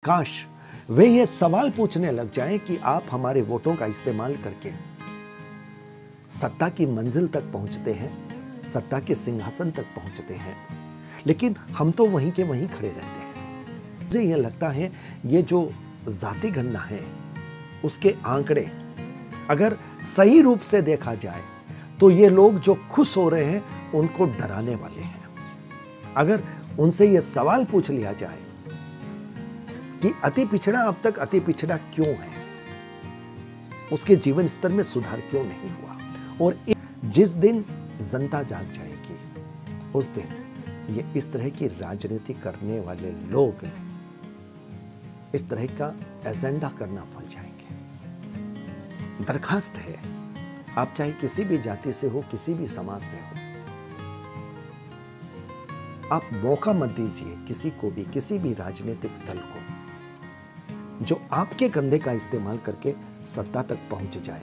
काश वे ये सवाल पूछने लग जाएं कि आप हमारे वोटों का इस्तेमाल करके सत्ता की मंजिल तक पहुंचते हैं, सत्ता के सिंहासन तक पहुंचते हैं, लेकिन हम तो वहीं के वहीं खड़े रहते हैं। मुझे यह लगता है ये जो जाति गणना है उसके आंकड़े अगर सही रूप से देखा जाए तो ये लोग जो खुश हो रहे हैं उनको डराने वाले हैं। अगर उनसे यह सवाल पूछ लिया जाए कि अति पिछड़ा अब तक अति पिछड़ा क्यों है, उसके जीवन स्तर में सुधार क्यों नहीं हुआ, और जिस दिन जनता जाग जाएगी उस दिन ये इस तरह की राजनीति करने वाले लोग इस तरह का एजेंडा करना भूल जाएंगे। दरखास्त है, आप चाहे किसी भी जाति से हो, किसी भी समाज से हो, आप मौका मत दीजिए किसी को भी, किसी भी राजनीतिक दल को जो आपके कंधे का इस्तेमाल करके सत्ता तक पहुंच जाए।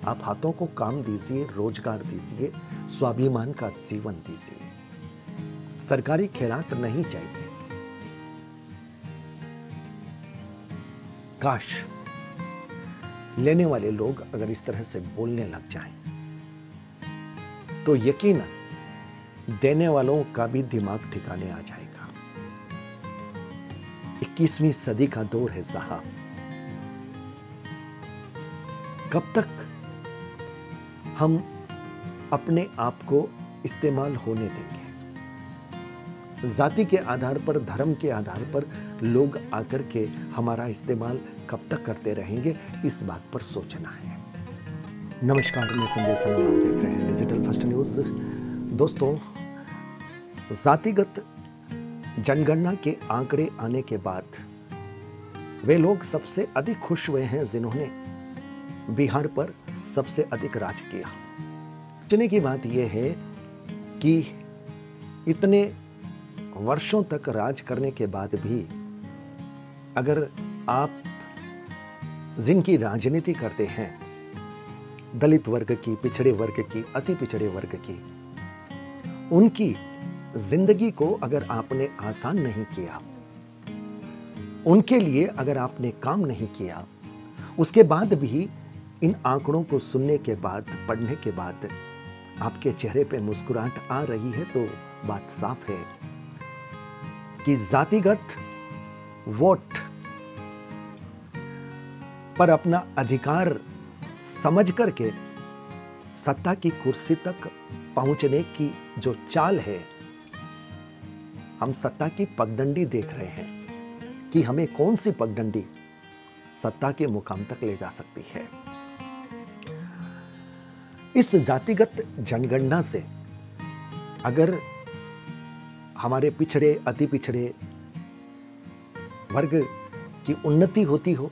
आप हाथों को काम दीजिए, रोजगार दीजिए, स्वाभिमान का जीवन दीजिए। सरकारी खैरात नहीं चाहिए। काश लेने वाले लोग अगर इस तरह से बोलने लग जाएं तो यकीनन देने वालों का भी दिमाग ठिकाने आ जाएगा। 21वीं सदी का दौर है साहब, कब तक हम अपने आप को इस्तेमाल होने देंगे? जाति के आधार पर, धर्म के आधार पर लोग आकर के हमारा इस्तेमाल कब तक करते रहेंगे, इस बात पर सोचना है। नमस्कार, मैं संजय सनम, आप देख रहे हैं डिजिटल फर्स्ट न्यूज। दोस्तों, जातिगत जनगणना के आंकड़े आने के बाद वे लोग सबसे अधिक खुश हुए हैं जिन्होंने बिहार पर सबसे अधिक राज किया। सोचने की बात यह है कि इतने वर्षों तक राज करने के बाद भी अगर आप जिनकी राजनीति करते हैं, दलित वर्ग की, पिछड़े वर्ग की, अति पिछड़े वर्ग की, उनकी जिंदगी को अगर आपने आसान नहीं किया, उनके लिए अगर आपने काम नहीं किया, उसके बाद भी इन आंकड़ों को सुनने के बाद, पढ़ने के बाद आपके चेहरे पे मुस्कुराहट आ रही है, तो बात साफ है कि जातिगत वोट पर अपना अधिकार समझ करके सत्ता की कुर्सी तक पहुंचने की जो चाल है, हम सत्ता की पगडंडी देख रहे हैं कि हमें कौन सी पगडंडी सत्ता के मुकाम तक ले जा सकती है। इस जातिगत जनगणना से अगर हमारे पिछड़े, अति पिछड़े वर्ग की उन्नति होती हो,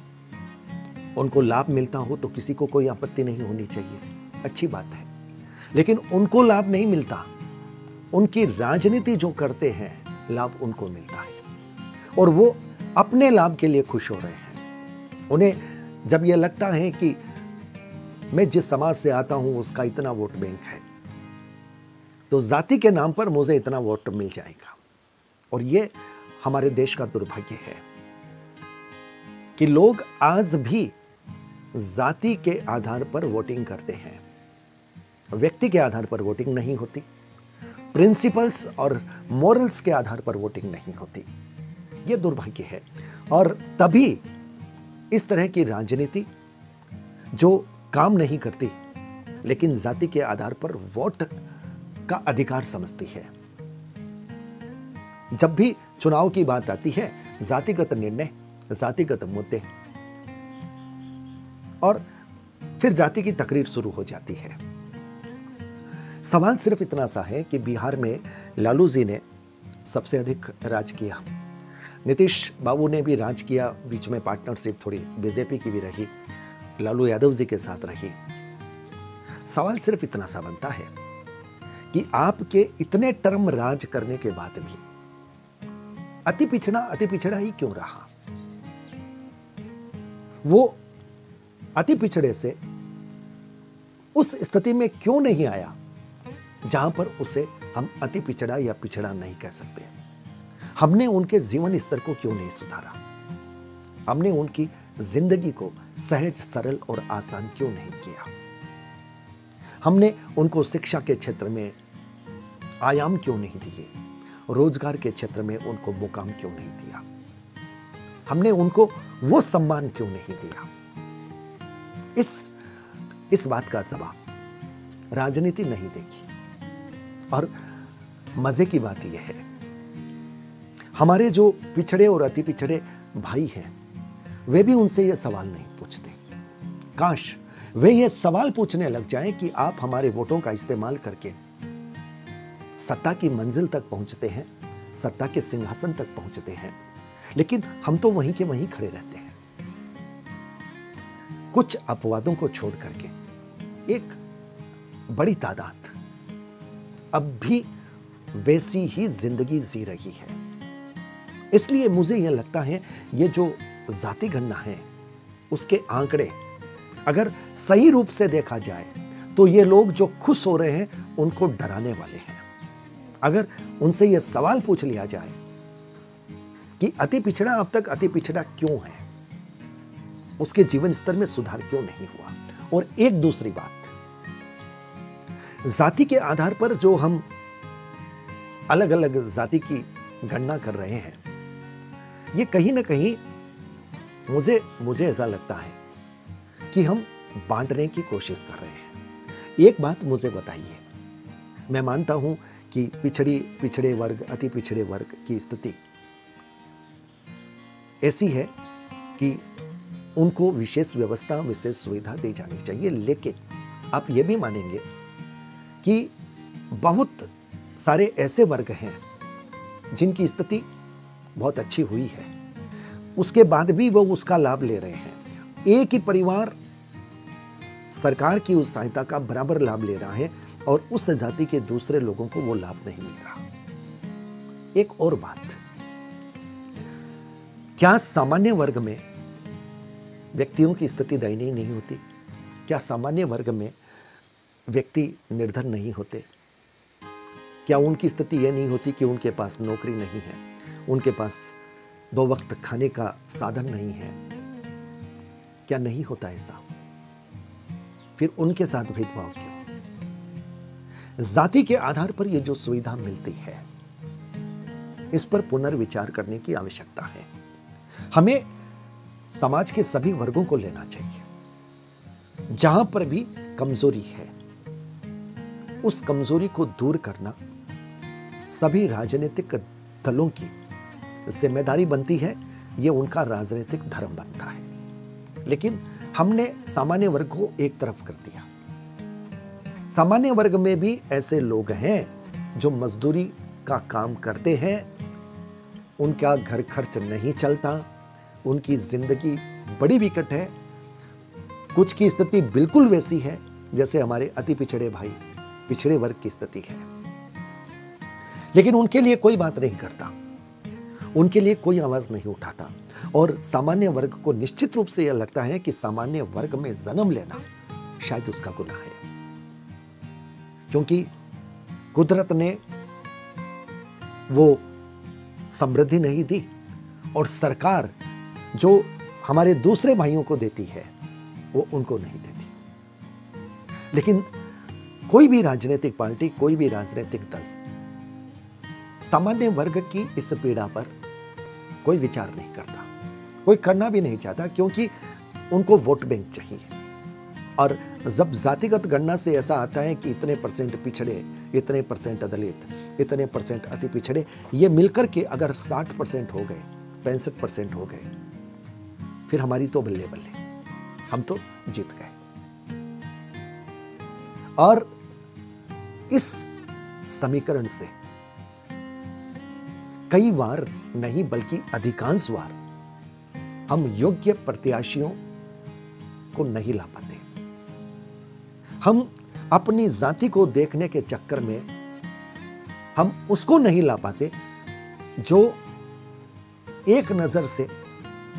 उनको लाभ मिलता हो, तो किसी को कोई आपत्ति नहीं होनी चाहिए, अच्छी बात है। लेकिन उनको लाभ नहीं मिलता, उनकी राजनीति जो करते हैं लाभ उनको मिलता है और वो अपने लाभ के लिए खुश हो रहे हैं। उन्हें जब यह लगता है कि मैं जिस समाज से आता हूं उसका इतना वोट बैंक है, तो जाति के नाम पर मुझे इतना वोट मिल जाएगा। और ये हमारे देश का दुर्भाग्य है कि लोग आज भी जाति के आधार पर वोटिंग करते हैं, व्यक्ति के आधार पर वोटिंग नहीं होती, प्रिंसिपल्स और मॉरल्स के आधार पर वोटिंग नहीं होती। यह दुर्भाग्य है। और तभी इस तरह की राजनीति जो काम नहीं करती लेकिन जाति के आधार पर वोट का अधिकार समझती है, जब भी चुनाव की बात आती है, जातिगत निर्णय, जातिगत मुद्दे, और फिर जाति की तकरीर शुरू हो जाती है। सवाल सिर्फ इतना सा है कि बिहार में लालू जी ने सबसे अधिक राज किया, नीतीश बाबू ने भी राज किया, बीच में पार्टनरशिप थोड़ी बीजेपी की भी रही, लालू यादव जी के साथ रही। सवाल सिर्फ इतना सा बनता है कि आपके इतने टर्म राज करने के बाद भी अति पिछड़ा ही क्यों रहा? वो अति पिछड़े से उस स्थिति में क्यों नहीं आया जहां पर उसे हम अति पिछड़ा या पिछड़ा नहीं कह सकते? हमने उनके जीवन स्तर को क्यों नहीं सुधारा? हमने उनकी जिंदगी को सहज, सरल और आसान क्यों नहीं किया? हमने उनको शिक्षा के क्षेत्र में आयाम क्यों नहीं दिए? रोजगार के क्षेत्र में उनको मुकाम क्यों नहीं दिया? हमने उनको वो सम्मान क्यों नहीं दिया? इस बात का जवाब राजनीति नहीं देगी। और मजे की बात यह है, हमारे जो पिछड़े और अति पिछड़े भाई हैं, वे भी उनसे यह सवाल नहीं पूछते। काश वे ये सवाल पूछने लग जाएं कि आप हमारे वोटों का इस्तेमाल करके सत्ता की मंजिल तक पहुंचते हैं, सत्ता के सिंहासन तक पहुंचते हैं, लेकिन हम तो वहीं के वहीं खड़े रहते हैं। कुछ अपवादों को छोड़ करके एक बड़ी तादाद अब भी वैसी ही जिंदगी जी रही है। इसलिए मुझे यह लगता है ये जो जाति गणना है उसके आंकड़े अगर सही रूप से देखा जाए तो ये लोग जो खुश हो रहे हैं उनको डराने वाले हैं। अगर उनसे यह सवाल पूछ लिया जाए कि अति पिछड़ा अब तक अति पिछड़ा क्यों है, उसके जीवन स्तर में सुधार क्यों नहीं हुआ। और एक दूसरी बात, जाति के आधार पर जो हम अलग अलग जाति की गणना कर रहे हैं, ये कहीं ना कहीं मुझे ऐसा लगता है कि हम बांटने की कोशिश कर रहे हैं। एक बात मुझे बताइए, मैं मानता हूं कि पिछड़े वर्ग, अति पिछड़े वर्ग की स्थिति ऐसी है कि उनको विशेष व्यवस्था, विशेष सुविधा दी जानी चाहिए। लेकिन आप ये भी मानेंगे कि बहुत सारे ऐसे वर्ग हैं जिनकी स्थिति बहुत अच्छी हुई है, उसके बाद भी वो उसका लाभ ले रहे हैं। एक ही परिवार सरकार की उस सहायता का बराबर लाभ ले रहा है और उस जाति के दूसरे लोगों को वो लाभ नहीं मिल रहा। एक और बात, क्या सामान्य वर्ग में व्यक्तियों की स्थिति दयनीय नहीं होती? क्या सामान्य वर्ग में व्यक्ति निर्धन नहीं होते? क्या उनकी स्थिति यह नहीं होती कि उनके पास नौकरी नहीं है, उनके पास 2 वक्त खाने का साधन नहीं है? क्या नहीं होता ऐसा? फिर उनके साथ भेदभाव क्यों? जाति के आधार पर यह जो सुविधा मिलती है, इस पर पुनर्विचार करने की आवश्यकता है। हमें समाज के सभी वर्गों को लेना चाहिए। जहां पर भी कमजोरी है, उस कमजोरी को दूर करना सभी राजनीतिक दलों की जिम्मेदारी बनती है, यह उनका राजनीतिक धर्म बनता है। लेकिन हमने सामान्य वर्ग को एक तरफ कर दिया। सामान्य वर्ग में भी ऐसे लोग हैं जो मजदूरी का काम करते हैं, उनका घर खर्च नहीं चलता, उनकी जिंदगी बड़ी विकट है। कुछ की स्थिति बिल्कुल वैसी है जैसे हमारे अति पिछड़े भाई, पिछड़े वर्ग की स्थिति है, लेकिन उनके लिए कोई बात नहीं करता, उनके लिए कोई आवाज नहीं उठाता। और सामान्य वर्ग को निश्चित रूप से यह लगता है कि सामान्य वर्ग में जन्म लेना शायद उसका गुनाह है, क्योंकि कुदरत ने वो समृद्धि नहीं दी और सरकार जो हमारे दूसरे भाइयों को देती है वो उनको नहीं देती। लेकिन कोई भी राजनीतिक पार्टी, कोई भी राजनीतिक दल सामान्य वर्ग की इस पीड़ा पर कोई विचार नहीं करता, कोई करना भी नहीं चाहता, क्योंकि उनको वोट बैंक चाहिए। और जब जातिगत गणना से ऐसा आता है कि इतने परसेंट पिछड़े, इतने परसेंट दलित, इतने परसेंट अति पिछड़े, ये मिलकर के अगर 60% हो गए, 65% हो गए, फिर हमारी तो बल्ले बल्ले, हम तो जीत गए। और इस समीकरण से कई बार नहीं बल्कि अधिकांश बार हम योग्य प्रत्याशियों को नहीं ला पाते। हम अपनी जाति को देखने के चक्कर में हम उसको नहीं ला पाते जो एक नजर से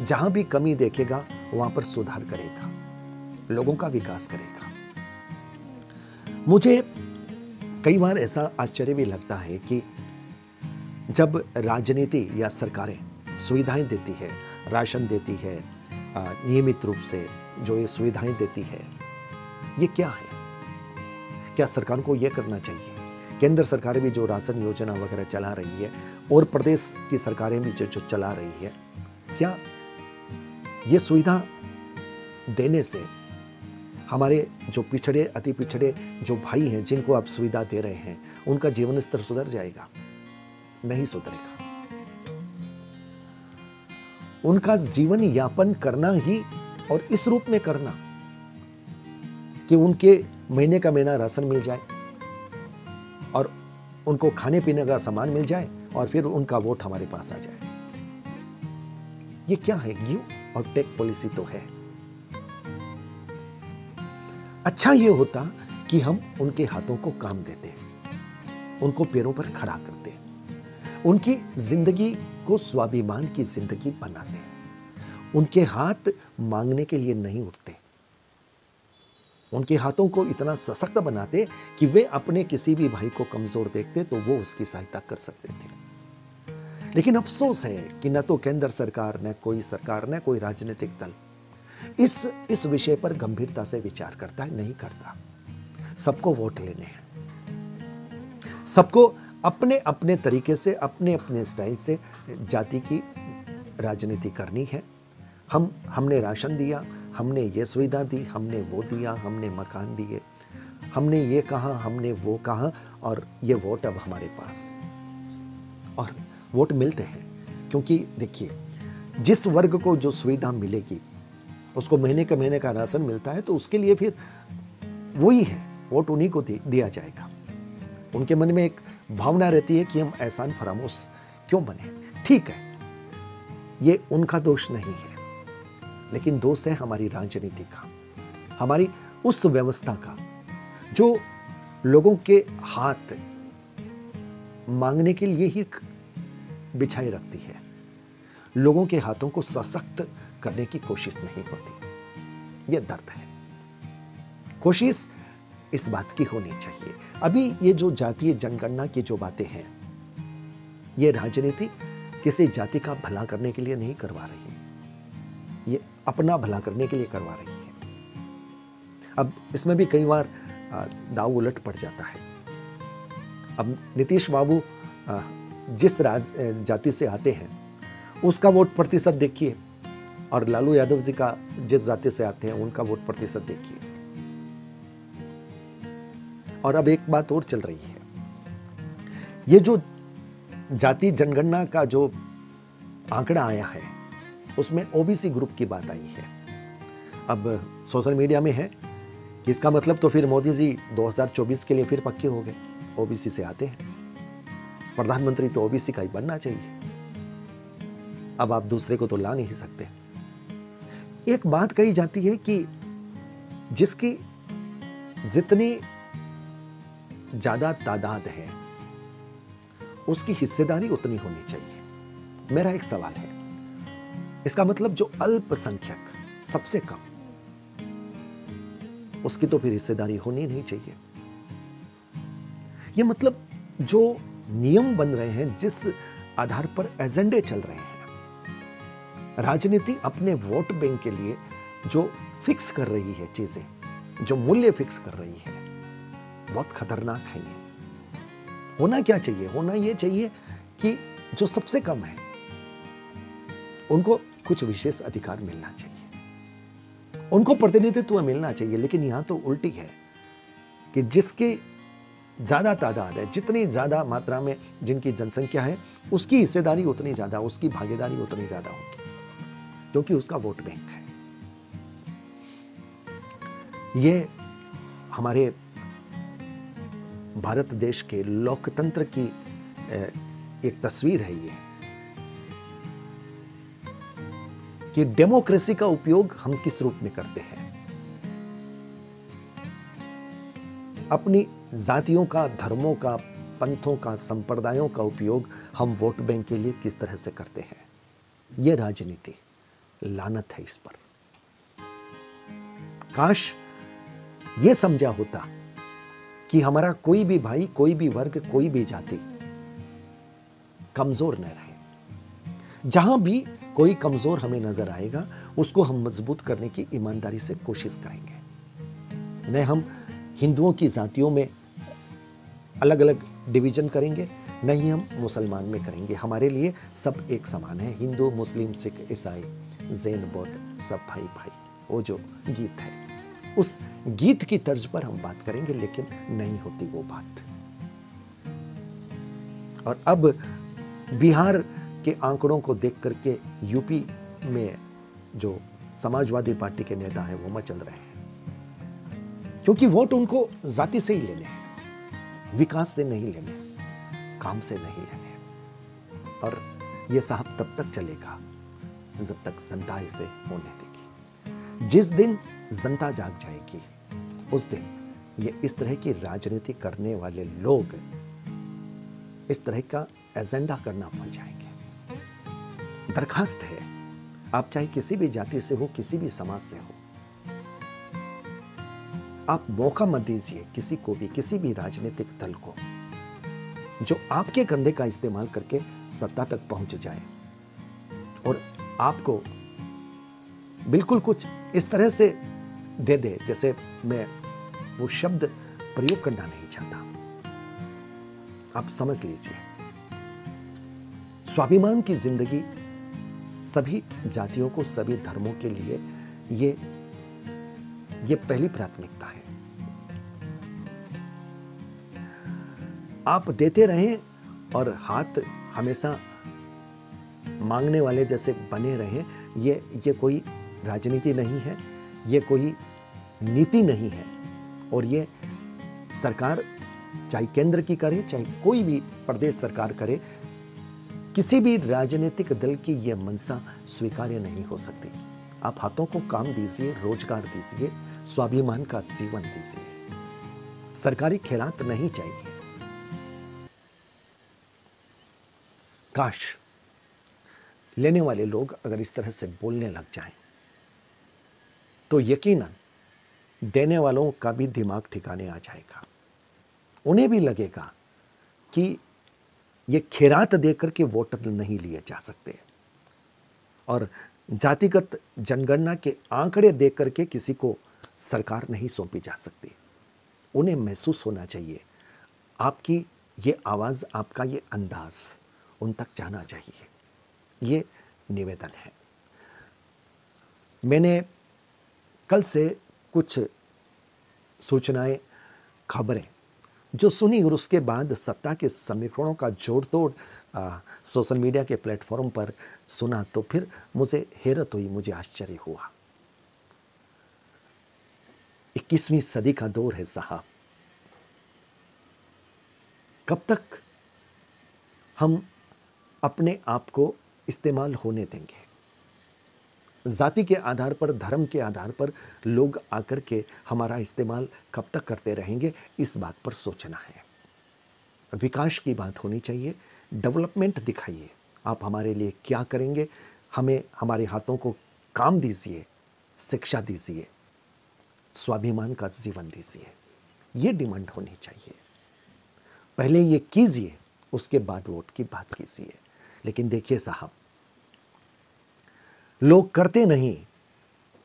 जहां भी कमी देखेगा वहां पर सुधार करेगा, लोगों का विकास करेगा। मुझे कई बार ऐसा आश्चर्य भी लगता है कि जब राजनीति या सरकारें सुविधाएं देती है, राशन देती है, नियमित रूप से जो ये सुविधाएं देती है, ये क्या है? क्या सरकार को ये करना चाहिए? केंद्र सरकारें भी जो राशन योजना वगैरह चला रही है और प्रदेश की सरकारें भी जो चला रही है, क्या ये सुविधा देने से हमारे जो पिछड़े, अति पिछड़े जो भाई हैं जिनको आप सुविधा दे रहे हैं, उनका जीवन स्तर सुधर जाएगा? नहीं सुधरेगा। उनका जीवन यापन करना ही, और इस रूप में करना कि उनके महीने का महीना राशन मिल जाए और उनको खाने पीने का सामान मिल जाए और फिर उनका वोट हमारे पास आ जाए, ये क्या है? गिव और टेक पॉलिसी तो है। अच्छा ये होता कि हम उनके हाथों को काम देते, उनको पैरों पर खड़ा करते, उनकी जिंदगी को स्वाभिमान की जिंदगी बनाते, उनके हाथ मांगने के लिए नहीं उठते, उनके हाथों को इतना सशक्त बनाते कि वे अपने किसी भी भाई को कमजोर देखते तो वो उसकी सहायता कर सकते थे। लेकिन अफसोस है कि न तो केंद्र सरकार, न कोई सरकार, न कोई राजनीतिक दल इस विषय पर गंभीरता से विचार करता है, नहीं करता। सबको वोट लेने हैं, सबको अपने अपने तरीके से, अपने अपने स्टाइल से जाति की राजनीति करनी है। हमने राशन दिया, हमने ये सुविधा दी, हमने वो दिया, हमने मकान दिए, हमने ये कहा, हमने वो कहा, और ये वोट अब हमारे पास। और वोट मिलते हैं क्योंकि देखिए, जिस वर्ग को जो सुविधा मिलेगी, उसको महीने का राशन मिलता है, तो उसके लिए फिर वही है, वोट उन्हीं को दिया जाएगा। उनके मन में एक भावना रहती है कि हम एहसान फरामोश क्यों बने। ठीक है, ये उनका दोष नहीं है, लेकिन दोष है हमारी राजनीति का, हमारी उस व्यवस्था का जो लोगों के हाथ मांगने के लिए ही बिछाए रखती है, लोगों के हाथों को सशक्त करने की कोशिश नहीं होती। यह दर्द है। कोशिश इस बात की होनी चाहिए। अभी ये जो जातीय जनगणना की जो बातें हैं, ये राजनीति किसी जाति का भला करने के लिए नहीं करवा रही, ये अपना भला करने के लिए करवा रही है। अब इसमें भी कई बार दाव उलट पड़ जाता है। अब नीतीश बाबू जिस जाति से आते हैं उसका वोट प्रतिशत देखिए, और लालू यादव जी का जिस जाति से आते हैं उनका वोट प्रतिशत देखिए। और अब एक बात और चल रही है, ये जो जाति जनगणना का जो आंकड़ा आया है उसमें ओबीसी ग्रुप की बात आई है। अब सोशल मीडिया में है कि इसका मतलब तो फिर मोदी जी 2024 के लिए फिर पक्के हो गए, ओबीसी से आते हैं, प्रधानमंत्री तो ओबीसी का ही बनना चाहिए। अब आप दूसरे को तो ला नहीं सकते। एक बात कही जाती है कि जिसकी जितनी ज्यादा तादाद है उसकी हिस्सेदारी उतनी होनी चाहिए। मेरा एक सवाल है, इसका मतलब जो अल्पसंख्यक, सबसे कम, उसकी तो फिर हिस्सेदारी होनी नहीं चाहिए। यह मतलब जो नियम बन रहे हैं, जिस आधार पर एजेंडे चल रहे हैं, राजनीति अपने वोट बैंक के लिए जो फिक्स कर रही है चीजें, जो मूल्य फिक्स कर रही है, बहुत खतरनाक है ये। होना क्या चाहिए? होना ये चाहिए कि जो सबसे कम है उनको कुछ विशेष अधिकार मिलना चाहिए, उनको प्रतिनिधित्व मिलना चाहिए। लेकिन यहां तो उल्टी है कि जिसकी ज्यादा तादाद है, जितनी ज्यादा मात्रा में जिनकी जनसंख्या है, उसकी हिस्सेदारी उतनी ज्यादा, उसकी भागीदारी उतनी ज्यादा होगी, क्योंकि उसका वोट बैंक है। ये हमारे भारत देश के लोकतंत्र की एक तस्वीर है ये, कि डेमोक्रेसी का उपयोग हम किस रूप में करते हैं, अपनी जातियों का, धर्मों का, पंथों का, संप्रदायों का उपयोग हम वोट बैंक के लिए किस तरह से करते हैं। यह राजनीति, लानत है इस पर। काश यह समझा होता कि हमारा कोई भी भाई, कोई भी वर्ग, कोई भी जाति कमजोर न रहे। जहां भी कोई कमज़ोर हमें नज़र आएगा, उसको हम मजबूत करने की ईमानदारी से कोशिश करेंगे। न हम हिंदुओं की जातियों में अलग अलग डिवीज़न करेंगे, न ही हम मुसलमान में करेंगे। हमारे लिए सब एक समान है, हिंदू, मुस्लिम, सिख, ईसाई, जैन, बौद्ध, सब भाई भाई। वो जो गीत है, उस गीत की तर्ज पर हम बात करेंगे, लेकिन नहीं होती वो बात। और अब बिहार के आंकड़ों को देख करके यूपी में जो समाजवादी पार्टी के नेता हैं वो मचल रहे हैं, क्योंकि वोट उनको जाति से ही लेने हैं, विकास से नहीं लेने, काम से नहीं लेने। और ये साहब तब तक चलेगा जब तक जनता इसे होने देगी। जिस दिन जनता जाग जाएगी, उस दिन ये इस तरह की राजनीति करने वाले लोग इस तरह का एजेंडा करना भूल जाएंगे। दरखास्त है, आप चाहे किसी भी जाति से हो, किसी भी समाज से हो, आप मौका मत दीजिए किसी को भी, किसी भी राजनीतिक दल को जो आपके कंधे का इस्तेमाल करके सत्ता तक पहुंच जाए और आपको बिल्कुल कुछ इस तरह से दे दे, जैसे मैं वो शब्द प्रयोग करना नहीं चाहता, आप समझ लीजिए। स्वाभिमान की जिंदगी सभी जातियों को, सभी धर्मों के लिए ये पहली प्राथमिकता है। आप देते रहें और हाथ हमेशा मांगने वाले जैसे बने रहें, ये कोई राजनीति नहीं है, ये कोई नीति नहीं है। और ये सरकार चाहे केंद्र की करे, चाहे कोई भी प्रदेश सरकार करे, किसी भी राजनीतिक दल की यह मंशा स्वीकार्य नहीं हो सकती। आप हाथों को काम दीजिए, रोजगार दीजिए, स्वाभिमान का जीवन दीजिए, सरकारी खैरात नहीं चाहिए। काश लेने वाले लोग अगर इस तरह से बोलने लग जाएं, तो यकीनन देने वालों का भी दिमाग ठिकाने आ जाएगा। उन्हें भी लगेगा कि ये खैरात देकर के वोटर नहीं लिए जा सकते, और जातिगत जनगणना के आंकड़े देख करके किसी को सरकार नहीं सौंपी जा सकती। उन्हें महसूस होना चाहिए, आपकी ये आवाज़, आपका ये अंदाज उन तक जाना चाहिए। ये निवेदन है। मैंने कल से कुछ सूचनाएं, खबरें जो सुनी और उसके बाद सत्ता के समीकरणों का जोड़ तोड़ सोशल मीडिया के प्लेटफॉर्म पर सुना, तो फिर मुझे हैरत हुई, मुझे आश्चर्य हुआ। 21वीं सदी का दौर है साहब, कब तक हम अपने आप को इस्तेमाल होने देंगे? जाति के आधार पर, धर्म के आधार पर लोग आकर के हमारा इस्तेमाल कब तक करते रहेंगे? इस बात पर सोचना है। विकास की बात होनी चाहिए, डेवलपमेंट दिखाइए, आप हमारे लिए क्या करेंगे, हमें हमारे हाथों को काम दीजिए, शिक्षा दीजिए, स्वाभिमान का जीवन दीजिए। ये डिमांड होनी चाहिए। पहले ये कीजिए, उसके बाद वोट की बात कीजिए। लेकिन देखिए साहब, लोग करते नहीं,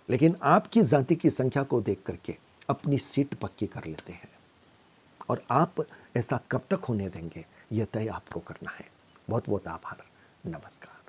लेकिन आपकी जाति की संख्या को देख करके अपनी सीट पक्की कर लेते हैं। और आप ऐसा कब तक होने देंगे, यह तय आपको करना है। बहुत बहुत आभार। नमस्कार।